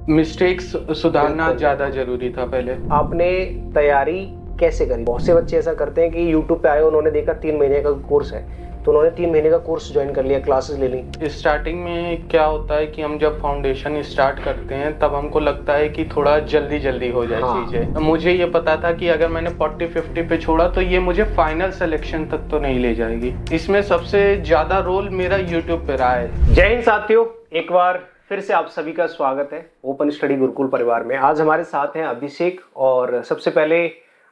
Mistakes सुधारना ज़्यादा जरूरी था पहले। आपने तैयारी कैसे करी? बहुत से बच्चे ऐसा करते हैं कि YouTube पे आए, उन्होंने देखा 3 महीने का कोर्स है तो उन्होंने 3 महीने का कोर्स ज्वाइन कर लिया, क्लासेस ले ली। स्टार्टिंग में क्या होता है कि हम जब फाउंडेशन स्टार्ट करते हैं तब हमको लगता है कि थोड़ा जल्दी जल्दी हो जाए चीज़ें। मुझे ये पता था कि अगर मैंने 40-50 पे छोड़ा तो ये मुझे फाइनल सिलेक्शन तक तो नहीं ले जाएगी। इसमें सबसे ज़्यादा रोल मेरा यूट्यूब पे रहा है। जय हिंद साथियों, एक बार फिर से आप सभी का स्वागत है ओपन स्टडी गुरुकुल परिवार में। आज हमारे साथ हैं अभिषेक, और सबसे पहले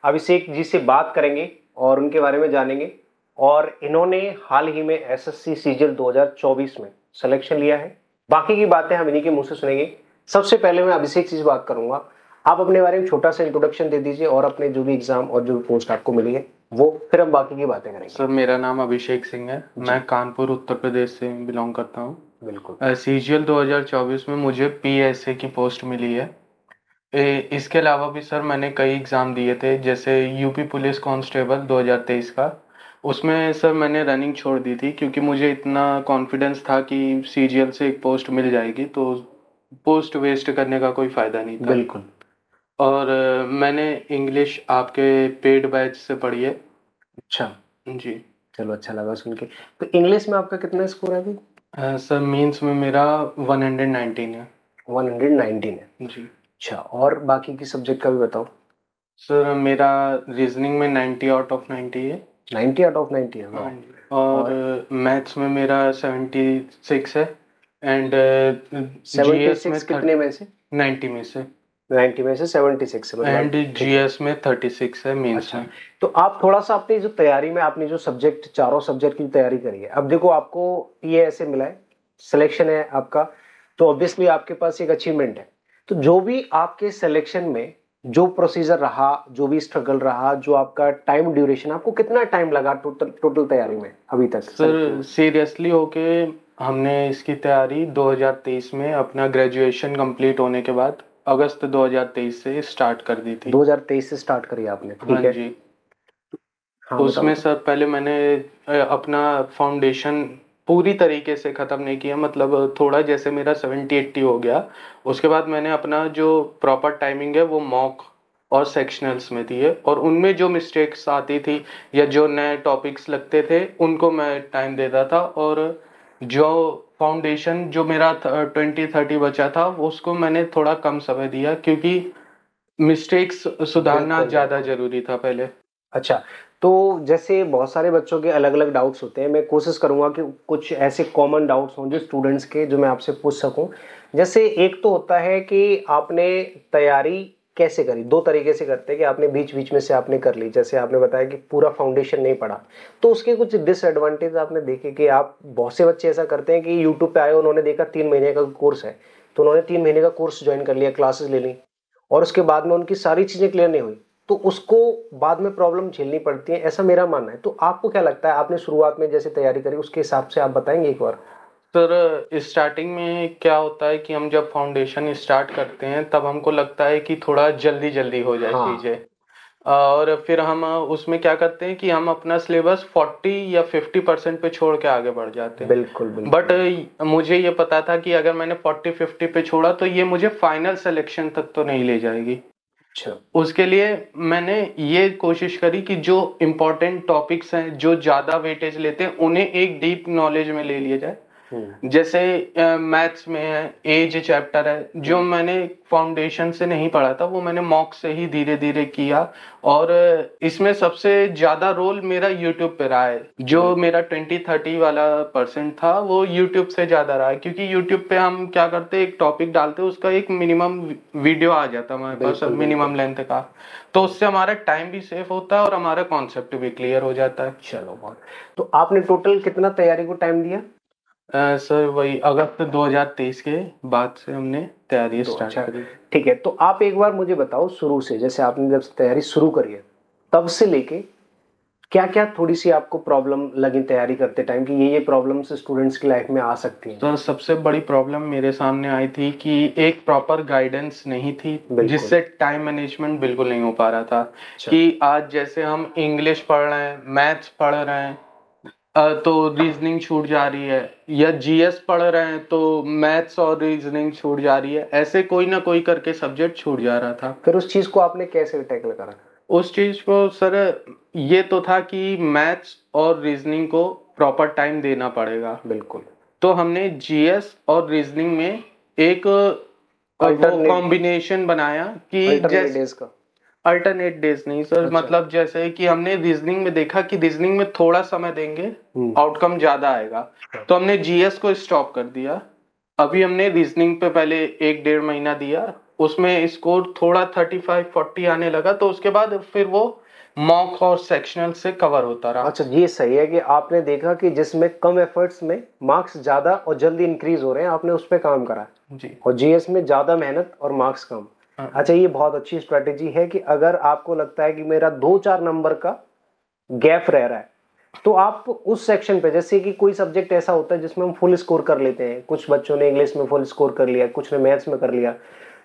अभिषेक जी से बात करेंगे और उनके बारे में जानेंगे। और इन्होंने हाल ही में एसएससी सीजीएल 2024 में सिलेक्शन लिया है। बाकी की बातें हम इन्हीं के मुंह से सुनेंगे। सबसे पहले मैं अभिषेक जी से बात करूंगा। आप अपने बारे में छोटा सा इंट्रोडक्शन दे दीजिए और अपने जो भी एग्जाम और जो पोस्ट आपको मिली है वो, फिर हम बाकी की बातें करेंगे। सर, मेरा नाम अभिषेक सिंह है। मैं कानपुर उत्तर प्रदेश से बिलोंग करता हूँ। बिल्कुल। सीजीएल 2024 में मुझे पीएसए की पोस्ट मिली है। इसके अलावा भी सर मैंने कई एग्ज़ाम दिए थे, जैसे यूपी पुलिस कांस्टेबल 2023 का। उसमें सर मैंने रनिंग छोड़ दी थी क्योंकि मुझे इतना कॉन्फिडेंस था कि सीजीएल से एक पोस्ट मिल जाएगी, तो पोस्ट वेस्ट करने का कोई फ़ायदा नहीं था। बिल्कुल। और मैंने इंग्लिश आपके पेड बैच से पढ़ी है। अच्छा जी। चलो, अच्छा लगा सुन के। तो इंग्लिश में आपका कितना स्कोर है अभी? सर मीन्स में मेरा 119 है। 119 है जी। अच्छा, और बाकी की सब्जेक्ट का भी बताओ। सर मेरा रीजनिंग में 90 आउट ऑफ 90 है। 90 आउट ऑफ 90 है, वाह। और मैथ्स में मेरा 76 है। एंड जीएस में 76 कितने में से? 90 में से। 90 में से 76 है, एंड मतलब जीएस में 36 है मीन्स अच्छा। में। तो आप थोड़ा सा अपनी जो तैयारी में, आपने जो सब्जेक्ट, चारों सब्जेक्ट की तैयारी करी है, अब देखो आपको ये ऐसे मिला है, सिलेक्शन है आपका, तो ऑब्वियसली आपके पास एक अचीवमेंट है। तो जो भी आपके सिलेक्शन में जो प्रोसीजर रहा, जो भी स्ट्रगल रहा, जो आपका टाइम ड्यूरेशन, आपको कितना टाइम लगा टोटल तैयारी में अभी तक? सर सीरियसली होके हमने इसकी तैयारी 2023 में अपना ग्रेजुएशन कंप्लीट होने के बाद अगस्त 2023 से स्टार्ट कर दी थी। 2023 से स्टार्ट करी आपने, ठीक हाँ है जी। हाँ, उसमें बताओ। सर पहले मैंने अपना फाउंडेशन पूरी तरीके से ख़त्म नहीं किया, मतलब थोड़ा जैसे मेरा 70-80 हो गया। उसके बाद मैंने अपना जो प्रॉपर टाइमिंग है वो मॉक और सेक्शनल्स में दिए, और उनमें जो मिस्टेक्स आती थी या जो नए टॉपिक्स लगते थे उनको मैं टाइम देता था। और जो फाउंडेशन जो मेरा 20-30 बचा था उसको मैंने थोड़ा कम समय दिया, क्योंकि मिस्टेक्स सुधारना बिल्कुल, ज़्यादा बिल्कुल। ज़रूरी था पहले। अच्छा, तो जैसे बहुत सारे बच्चों के अलग अलग डाउट्स होते हैं, मैं कोशिश करूंगा कि कुछ ऐसे कॉमन डाउट्स हों जो स्टूडेंट्स के, जो मैं आपसे पूछ सकूं। जैसे एक तो होता है कि आपने तैयारी कैसे करी, दो तरीके से करते हैं कि आपने बीच बीच में से आपने कर ली, जैसे आपने बताया कि पूरा फाउंडेशन नहीं पढ़ा, तो उसके कुछ डिसएडवांटेज आपने देखे कि आप, बहुत से बच्चे ऐसा करते हैं कि यूट्यूब पे आए, उन्होंने देखा 3 महीने का कोर्स है तो उन्होंने 3 महीने का कोर्स ज्वाइन कर लिया, क्लासेस ले ली, और उसके बाद में उनकी सारी चीजें क्लियर नहीं हुई तो उसको बाद में प्रॉब्लम झेलनी पड़ती है, ऐसा मेरा मानना है। तो आपको क्या लगता है, आपने शुरुआत में जैसे तैयारी करी उसके हिसाब से आप बताएंगे एक बार? सर स्टार्टिंग में क्या होता है कि हम जब फाउंडेशन स्टार्ट करते हैं तब हमको लगता है कि थोड़ा जल्दी जल्दी हो जाए चीज़ें। और फिर हम उसमें क्या करते हैं कि हम अपना सिलेबस 40 या 50% पे छोड़ के आगे बढ़ जाते हैं। बिल्कुल बिल्कुल। बट मुझे ये पता था कि अगर मैंने 40-50 पे छोड़ा तो ये मुझे फाइनल सिलेक्शन तक तो नहीं ले जाएगी। अच्छा। उसके लिए मैंने ये कोशिश करी कि जो इम्पोर्टेंट टॉपिक्स हैं, जो ज़्यादा वेटेज लेते हैं, उन्हें एक डीप नॉलेज में ले लिया जाए। जैसे मैथ्स में है, एज चैप्टर है, जो मैंने फाउंडेशन से नहीं पढ़ा था वो मैंने मॉक से ही धीरे धीरे किया। और इसमें सबसे ज़्यादा रोल मेरा यूट्यूब पे रहा है। जो मेरा 20-30 वाला % था वो यूट्यूब से ज़्यादा रहा है, क्योंकि यूट्यूब पे हम क्या करते, एक टॉपिक डालते, उसका एक मिनिमम वीडियो आ जाता हमारे पास, मिनिमम लेंथ का, तो उससे हमारा टाइम भी सेफ होता है और हमारा कॉन्सेप्ट भी क्लियर हो जाता है। चलो बहुत। तो आपने टोटल कितना तैयारी को टाइम दिया? सर वही अगस्त 2023 के बाद से हमने तैयारी स्टार्ट करी। ठीक है, तो आप एक बार मुझे बताओ शुरू से, जैसे आपने जब तैयारी शुरू करी है तब से लेके क्या क्या थोड़ी सी आपको प्रॉब्लम लगी तैयारी करते टाइम कि ये प्रॉब्लम्स स्टूडेंट्स की लाइफ में आ सकती हैं? सर सबसे बड़ी प्रॉब्लम मेरे सामने आई थी कि एक प्रॉपर गाइडेंस नहीं थी, जिससे टाइम मैनेजमेंट बिल्कुल नहीं हो पा रहा था। कि आज जैसे हम इंग्लिश पढ़ रहे हैं, मैथ्स पढ़ रहे हैं, तो रीजनिंग छूट जा रही है, या जीएस पढ़ रहे हैं तो मैथ्स और रीजनिंग छूट जा रही है, ऐसे कोई ना कोई करके सब्जेक्ट छूट जा रहा था। फिर उस चीज को आपने कैसे टैकल करा? उस चीज को सर ये तो था कि मैथ्स और रीजनिंग को प्रॉपर टाइम देना पड़ेगा। बिल्कुल। तो हमने जीएस और रीजनिंग में एक कॉम्बिनेशन बनाया कि अल्टरनेट डेज नहीं सर, अच्छा। मतलब जैसे कि हमने रीजनिंग में देखा कि रीजनिंग में थोड़ा समय देंगे आउटकम ज्यादा आएगा, तो हमने जीएस को स्टॉप कर दिया। अभी हमने रीजनिंग पे पहले 1-1.5 महीना दिया, उसमें स्कोर थोड़ा 35-40 आने लगा, तो उसके बाद फिर वो मॉक और सेक्शनल से कवर होता रहा। अच्छा, ये सही है कि आपने देखा कि जिसमें कम एफर्ट्स में मार्क्स ज्यादा और जल्दी इंक्रीज हो रहे हैं, आपने उस पर काम करा जी। और जीएस में ज्यादा मेहनत और मार्क्स कम। अच्छा, ये बहुत अच्छी स्ट्रेटेजी है कि अगर आपको लगता है कि मेरा 2-4 नंबर का गैप रह रहा है, तो आप उस सेक्शन पे, जैसे कि कोई सब्जेक्ट ऐसा होता है जिसमें हम फुल स्कोर कर लेते हैं, कुछ बच्चों ने इंग्लिश में फुल स्कोर कर लिया, कुछ ने मैथ्स में कर लिया,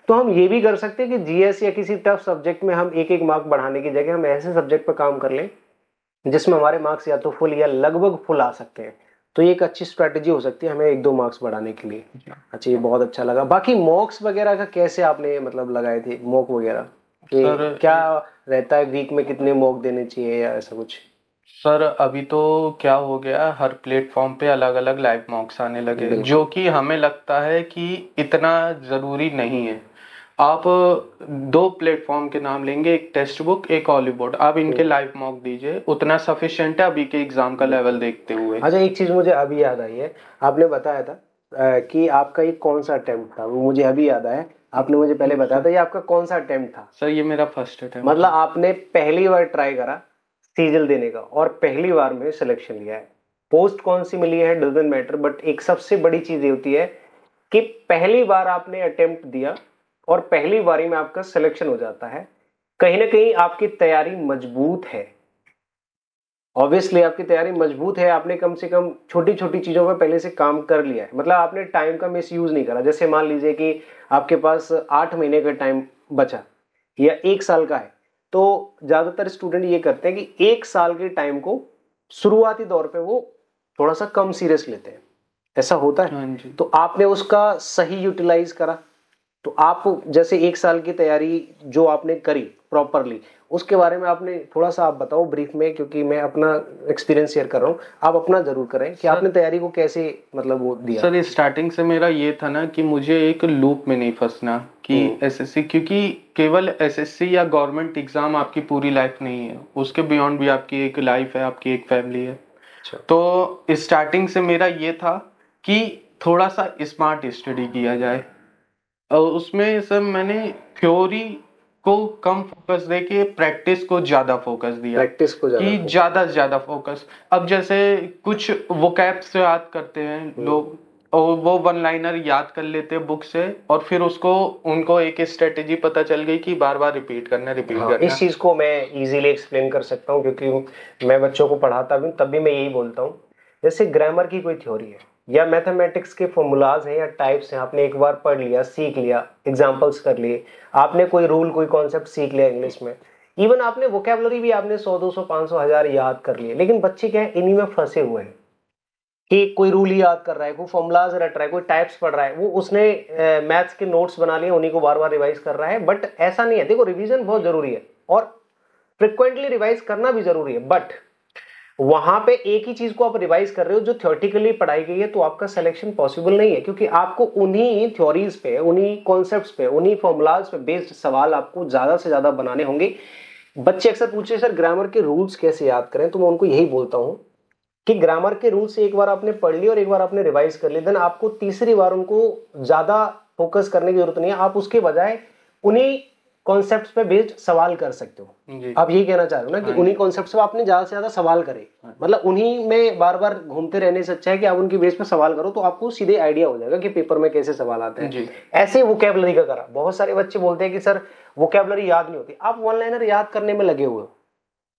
तो हम ये भी कर सकते हैं कि जीएस या किसी टफ सब्जेक्ट में हम 1-1 मार्क बढ़ाने की जगह हम ऐसे सब्जेक्ट पर काम कर लें जिसमें हमारे मार्क्स या तो फुल या लगभग फुल आ सकते हैं। तो ये एक अच्छी स्ट्रेटेजी हो सकती है हमें 1-2 मार्क्स बढ़ाने के लिए। अच्छा, ये बहुत अच्छा लगा। बाकी मॉक्स वगैरह का कैसे आपने मतलब लगाए थे, मॉक वगैरह कि क्या रहता है, वीक में कितने मॉक देने चाहिए या ऐसा कुछ? सर अभी तो क्या हो गया, हर प्लेटफॉर्म पे अलग अलग लाइव मॉक्स आने लगे, जो कि हमें लगता है कि इतना जरूरी नहीं है। आप 2 प्लेटफॉर्म के नाम लेंगे, एक टेक्स्ट बुक, एक हॉलीवुड, आप इनके लाइव मॉक दीजिए, उतना सफिशिएंट है अभी के एग्जाम का लेवल देखते हुए। अच्छा, एक चीज मुझे अभी याद आई है, आपने बताया था कि आपका ये कौन सा अटेम्प्ट था, वो मुझे अभी याद आया। आपने मुझे पहले बताया था ये आपका कौन सा अटेम्प्ट था? सर ये मेरा फर्स्ट अटेम्प्ट। मतलब आपने पहली बार ट्राई करा सीजल देने का और पहली बार में सिलेक्शन लिया है। पोस्ट कौन सी मिली है डजंट मैटर, बट एक सबसे बड़ी चीज ये होती है कि पहली बार आपने अटेम्प्ट दिया और पहली बारी में आपका सिलेक्शन हो जाता है। कहीं ना कहीं आपकी तैयारी मजबूत है, ऑब्वियसली आपकी तैयारी मजबूत है, आपने कम से कम छोटी छोटी चीजों पर पहले से काम कर लिया है, मतलब आपने टाइम का मिस यूज नहीं करा। जैसे मान लीजिए कि आपके पास 8 महीने का टाइम बचा या 1 साल का है, तो ज्यादातर स्टूडेंट ये करते हैं कि 1 साल के टाइम को शुरुआती दौर पे वो थोड़ा सा कम सीरियस लेते हैं, ऐसा होता है। हाँ जी। तो आपने उसका सही यूटिलाइज करा, तो आप जैसे 1 साल की तैयारी जो आपने करी प्रॉपरली, उसके बारे में आपने थोड़ा सा आप बताओ ब्रीफ में, क्योंकि मैं अपना एक्सपीरियंस शेयर कर रहा हूँ, आप अपना जरूर करें कि आपने तैयारी को कैसे मतलब वो दिया। सर स्टार्टिंग से मेरा ये था ना कि मुझे एक लूप में नहीं फंसना कि एसएससी, क्योंकि केवल एसएससी या गवर्नमेंट एग्जाम आपकी पूरी लाइफ नहीं है, उसके बियॉन्ड भी आपकी एक लाइफ है, आपकी एक फैमिली है। अच्छा। तो स्टार्टिंग से मेरा ये था कि थोड़ा सा स्मार्ट स्टडी किया जाए, और उसमें सर मैंने थ्योरी को कम फोकस दे के प्रैक्टिस को ज्यादा फोकस दिया, प्रैक्टिस को कि ज्यादा से ज्यादा फोकस। अब जैसे कुछ वोकैब्स याद करते हैं लोग, और वो 1 लाइनर याद कर लेते हैं बुक से, और फिर उसको उनको एक स्ट्रेटेजी पता चल गई कि बार बार रिपीट करना करना। इस चीज को मैं इजीली एक्सप्लेन कर सकता हूँ, क्योंकि मैं बच्चों को पढ़ाता भी तब भी मैं यही बोलता हूँ। जैसे ग्रामर की कोई थ्योरी है या मैथमेटिक्स के फॉर्मूलाज हैं या टाइप्स हैं, आपने एक बार पढ़ लिया, सीख लिया, एग्जांपल्स कर लिए, आपने कोई रूल कोई कॉन्सेप्ट सीख लिया इंग्लिश में, इवन आपने वोकैबुलरी भी आपने 100, 200, 500, 1000 याद कर लिए, लेकिन बच्चे क्या है, इन्हीं में फंसे हुए हैं कि कोई रूल ही याद कर रहा है, कोई फॉर्मूलाज रट रहा है, कोई टाइप्स पढ़ रहा है, वो उसने मैथ्स के नोट्स बना लिए, उन्हीं को बार बार रिवाइज कर रहा है। बट ऐसा नहीं है, देखो रिवीजन बहुत जरूरी है और फ्रिक्वेंटली रिवाइज करना भी जरूरी है, बट वहां पे एक ही चीज को आप रिवाइज कर रहे हो जो थ्योरेटिकली पढ़ाई गई है, तो आपका सिलेक्शन पॉसिबल नहीं है, क्योंकि आपको उन्हीं थ्योरीज पे, उन्हीं कॉन्सेप्ट्स पे, उन्हीं फॉर्मूलाज पे बेस्ड सवाल आपको ज्यादा से ज्यादा बनाने होंगे। बच्चे अक्सर पूछे सर ग्रामर के रूल्स कैसे याद करें, तो मैं उनको यही बोलता हूं कि ग्रामर के रूल्स एक बार आपने पढ़ ली और एक बार आपने रिवाइज कर ली, देन आपको तीसरी बार उनको ज्यादा फोकस करने की जरूरत नहीं है, आप उसके बजाय उन्हीं कॉन्सेप्ट्स पे बेस्ड सवाल कर सकते हो। आप यही कहना चाह रहे हो ना कि उन्हीं कॉन्सेप्ट्स पे आपने ज्यादा से ज्यादा सवाल करे, मतलब उन्हीं में बार बार घूमते रहने से अच्छा है कि आप उनकी बेस पे सवाल करो, तो आपको सीधे आइडिया हो जाएगा कि पेपर में कैसे सवाल आते हैं। ऐसे वोकैबुलरी का करा, बहुत सारे बच्चे बोलते हैं कि सर वोकैबुलरी याद नहीं होती, आप 1 लाइनर याद करने में लगे हुए हो,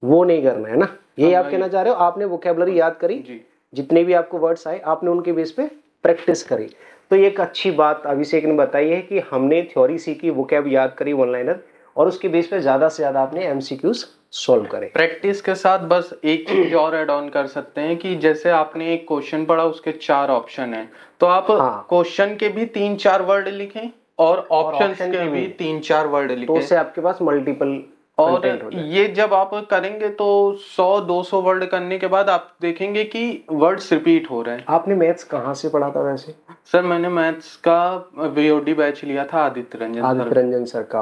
वो नहीं करना है ना, यही आप कहना चाह रहे हो। आपने वोकैबुलरी याद करी, जितने भी आपको वर्ड्स आए आपने उनके बेस पे प्रैक्टिस करी, तो एक अच्छी बात अभिषेक ने बताई है कि हमने थ्योरी सीखी, वोकैब याद करी 1 लाइनर, और उसके बेस पे ज्यादा से ज्यादा आपने एमसीक्यूज सॉल्व करे। प्रैक्टिस के साथ बस एक चीज और ऐड ऑन कर सकते हैं कि जैसे आपने एक क्वेश्चन पढ़ा, उसके 4 ऑप्शन हैं, तो आप क्वेश्चन के भी 3-4 वर्ड लिखें और ऑप्शंस के भी 3-4 वर्ड लिखें, तो उससे आपके पास मल्टीपल और ये जब आप करेंगे तो 100-200 वर्ड करने के बाद आप देखेंगे कि वर्ड्स रिपीट हो रहे हैं। आपने मैथ्स कहाँ से पढ़ा था वैसे? सर मैंने मैथ्स का वीओडी बैच लिया था आदित्य रंजन सर का।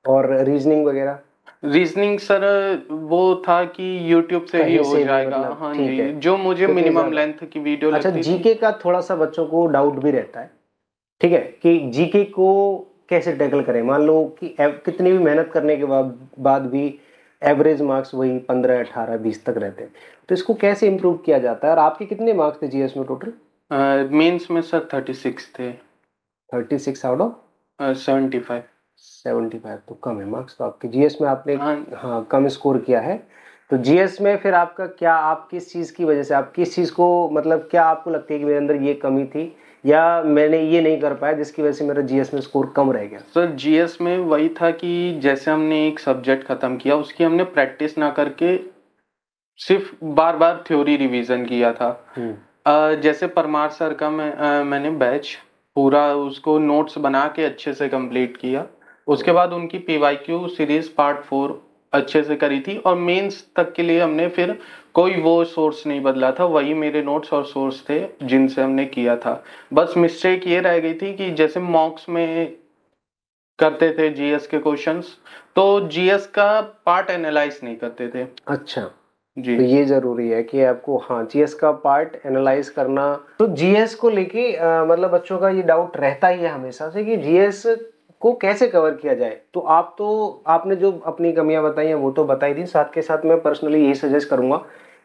और रीजनिंग वगैरह? रीजनिंग सर वो था कि यूट्यूब से ही हो जाएगा। मतलब, हाँ जी, जो मुझे मिनिमम लेंथ की वीडियो लगती थी। अच्छा, जीके का थोड़ा सा बच्चों को डाउट भी रहता है, ठीक है, कि जीके को कैसे टैकल करें। मान लो कि कितनी भी मेहनत करने के बाद भी एवरेज मार्क्स वही 15, 18, 20 तक रहते हैं, तो इसको कैसे इम्प्रूव किया जाता है? और आपके कितने मार्क्स थे जीएस में टोटल? मेंस में सर 36 थे। 36 आउट ऑफ 75 तो कम है मार्क्स तो आपके। जीएस में आपने हाँ कम स्कोर किया है। तो जीएस में फिर आपका क्या, आप किस चीज़ की वजह से, आप किस चीज़ को, मतलब क्या आपको लगती है कि मेरे अंदर ये कमी थी या मैंने ये नहीं कर पाया जिसकी वजह से मेरा जीएस में स्कोर कम रह गया? सर जीएस में वही था कि जैसे हमने एक सब्जेक्ट खत्म किया, उसकी हमने प्रैक्टिस ना करके सिर्फ बार बार थ्योरी रिवीजन किया था। जैसे परमार सर का मैंने बैच पूरा उसको नोट्स बना के अच्छे से कंप्लीट किया। उसके बाद उनकी पीवाईक्यू सीरीज पार्ट 4 अच्छे से करी थी, और मेंस तक के लिए हमने फिर कोई वो सोर्स नहीं बदला था, वही मेरे नोट्स और सोर्स थे जिनसे हमने किया था। बस मिस्टेक ये रह गई थी कि जैसे मॉक्स में करते थे जीएस के क्वेश्चंस, तो जीएस का पार्ट एनालाइज नहीं करते थे। अच्छा जी, तो ये जरूरी है कि आपको हाँ जीएस का पार्ट एनालाइज करना। तो जीएस को लेके मतलब बच्चों का ये डाउट रहता ही है हमेशा से कि जीएस को कैसे कवर किया जाए। तो आपने जो अपनी कमियां बताई हैं वो तो बताई थी, साथ के साथ मैं पर्सनली यही सजेस्ट करूंगा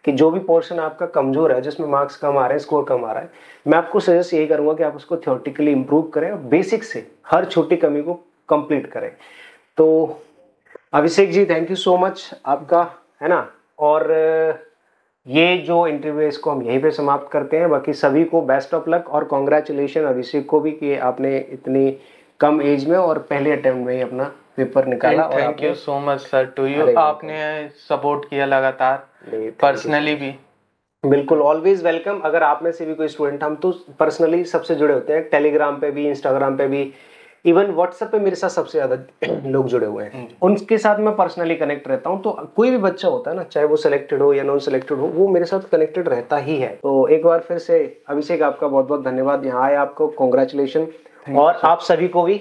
कि जो भी पोर्शन आपका कमजोर है, जिसमें मार्क्स कम आ रहे हैं, स्कोर कम आ रहा है, मैं आपको सजेस्ट यही करूंगा कि आप उसको थ्योरेटिकली इंप्रूव करें और बेसिक से हर छोटी कमी को कंप्लीट करें। तो Abhishek ji thank you so much आपका, है ना। और ये जो इंटरव्यू है इसको हम यहीं पे समाप्त करते हैं। बाकी सभी को बेस्ट ऑफ लक और कॉन्ग्रेचुलेशन अभिषेक को भी कि आपने इतनी कम एज में और पहले अटेम्प्ट में ही अपना पेपर निकाला। और thank you so much sir to you, आपने सपोर्ट किया लगातार, पर्सनली भी। बिल्कुल, ऑलवेज वेलकम। अगर आप में से भी कोई स्टूडेंट, हम तो पर्सनली सबसे जुड़े होते हैं, टेलीग्राम पे भी, इंस्टाग्राम पे भी, इवन व्हाट्सएप पे मेरे साथ सबसे ज्यादा लोग जुड़े हुए हैं, उनके साथ मैं पर्सनली कनेक्ट रहता हूं। तो कोई भी बच्चा होता है ना, चाहे वो सिलेक्टेड हो या नॉन सिलेक्टेड हो, वो मेरे साथ कनेक्टेड रहता ही है। तो एक बार फिर से अभिषेक आपका बहुत बहुत धन्यवाद, यहाँ आए, आपको कॉन्ग्रेचुलेशन। और आप सभी को भी